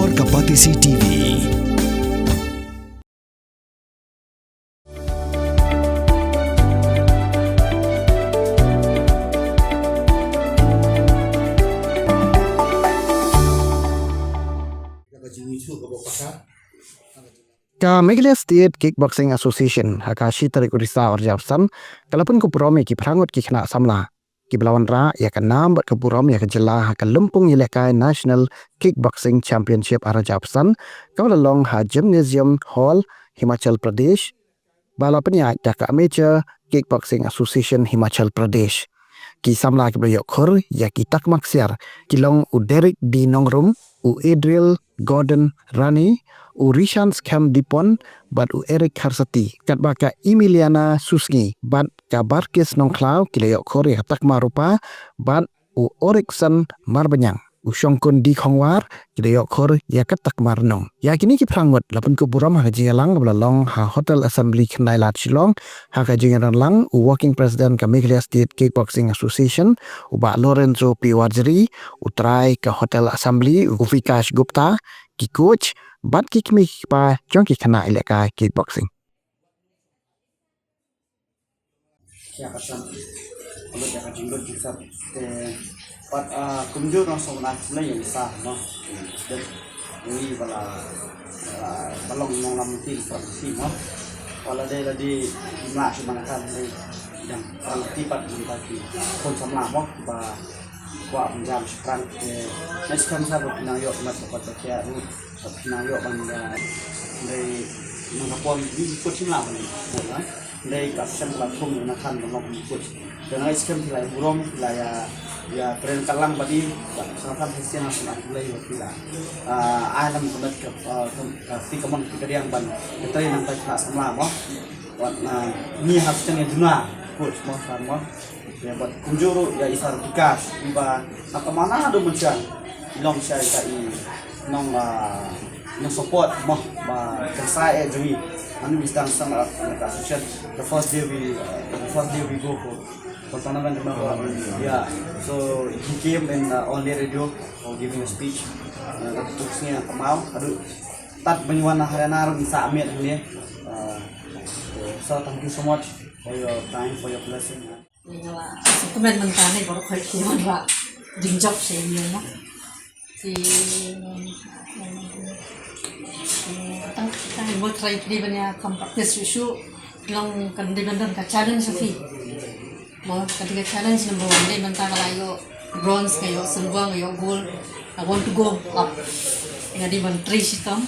Warga Patisi TV. Meghalaya State Kickboxing Association Hakashi tarik urisa orjapsan kalaupun ku purom ki prangot ki kena samla ki belawan ra ya kan nam ke purom ya ke jela ha Lumpung Yelekai National Kickboxing Championship arjapsan kawala long ha Gymnasium Hall Himachal Pradesh balapan ya ka Amateur Kickboxing Association Himachal Pradesh ki samla ki blayok khur ya ki tak maksiar ki long u Derek di Nongrum u Adriel Gordon Rani u Rishan Skam Dipon bat u Eric Harsati kat baka Emiliana Susngi bat ka Barkis Nongklau kilayok khor ya tak marupa bat u Oriksan Marbanyang u Shongkun di Khongwar kilayok khor ya kat tak marnong ya kini ki prangot lapun ku buram ha jingalang belalong ha Hotel Assembly Khnai Lat Shillong ha ka jingaran lang u Working President ka Meghalaya State Kickboxing Association u ba Lorenzo P. Warjeri u try ka Hotel Assembly u Vikash Gupta ki coach bat ki kmi pa jong ki khana ilaka kickboxing ya kasam kalau jangan jinggot juga pat kunjur langsung nak yang sah no dan ini balong nong lamti provinsi no wala day di jumlah semangat yang tipat mengkaji konsumlah mo ba wa menjam sekarang next time saya berpinang mat dapat saya pinang bang dari mengapon di kucing lah dari kawasan platform menakan belum ikut dan next time mulai burung ya tren kalang badi sangat hasil nasional mulai wakila alam kemet ke kaman kekeriang ban kita yang nampak nak semula mo ni harusnya duna coach mo sama ya buat kunjuru ya isar bikas iba atau mana ada macam long saya kai nong support mo ba saya jadi anu bisa sama association the first day we go for tournament yeah so he came in on the radio for giving a speech tuksnya kemau aduh tat menyuana harana bisa amir ini so thank you so much for your time for your blessing Sebenarnya mentari baru kali kian pak jinjok saya no si tang buat try di banyak kompaktis isu long kan di bandar ka challenge fi mau ketika challenge number 1 di mentang layo bronze kayo silver kayo gold I want to go up ngadi menteri sistem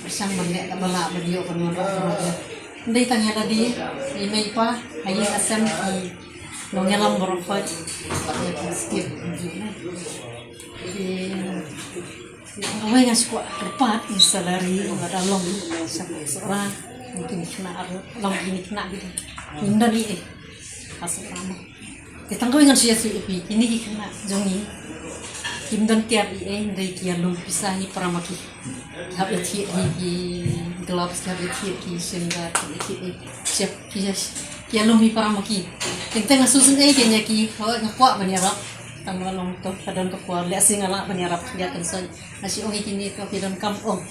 bersang menek bala beliau permohonan Hindi tanya tadi email pa ayin asam ki nongelam borofat pakai skip jadi awalnya nggak suka tepat salary nggak ada long seorang mungkin kena long ini kena gitu indah nih asal lama kita nggak ingat sih ini kena jongi Kimdan tiap dari kian long pisah ni paramaki hab eti di gloves hab eti sehingga eti siap kian long paramaki kita ngasusun kenya ki ngakwa banyarap tanggal long to kadang to kwa lesing ala banyarap dia kan so nasi ongi kini to kidan kampung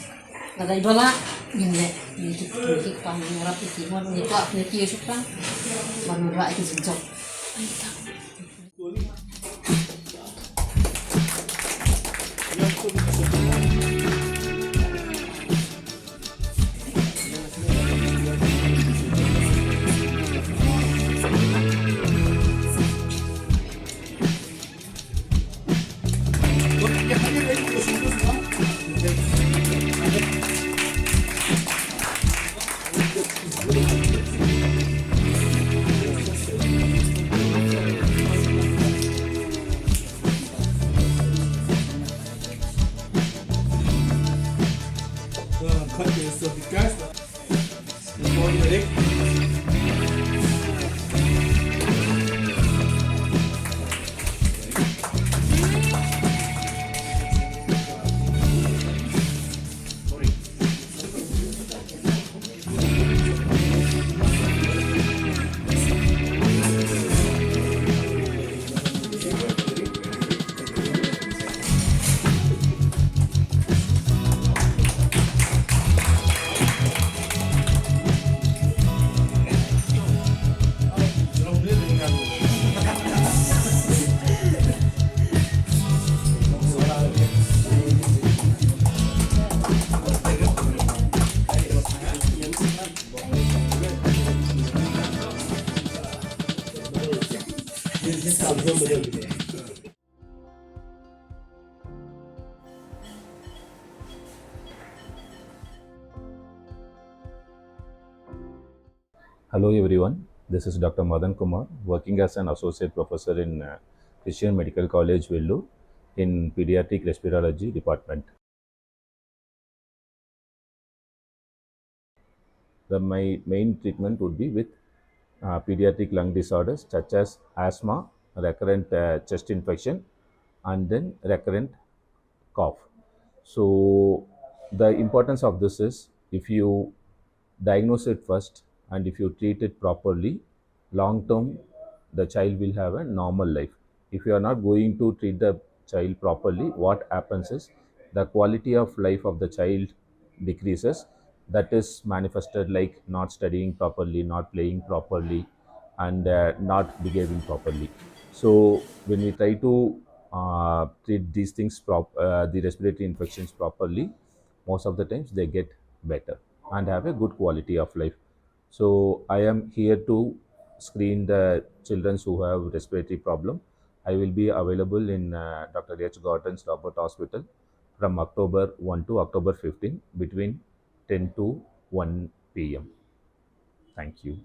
ada idola ini kita pang banyarap iki mon ni kwa ni ki suka manura itu sejak Hello everyone, this is Dr. Madan Kumar, working as an associate professor in Christian Medical College, Vellore, in Pediatric Respirology Department. My main treatment would be with pediatric lung disorders such as asthma, recurrent chest infection, and then recurrent cough. So, the importance of this is if you diagnose it first and if you treat it properly, long term, the child will have a normal life. If you are not going to treat the child properly, what happens is the quality of life of the child decreases. That is manifested like not studying properly, not playing properly, and not behaving properly. So when we try to treat these things, the respiratory infections properly, most of the times they get better and have a good quality of life. So I am here to screen the children who have respiratory problem. I will be available in Dr. H. Gordon's Robert Hospital from October 1 to October 15 between 10 to 1 p.m. Thank you.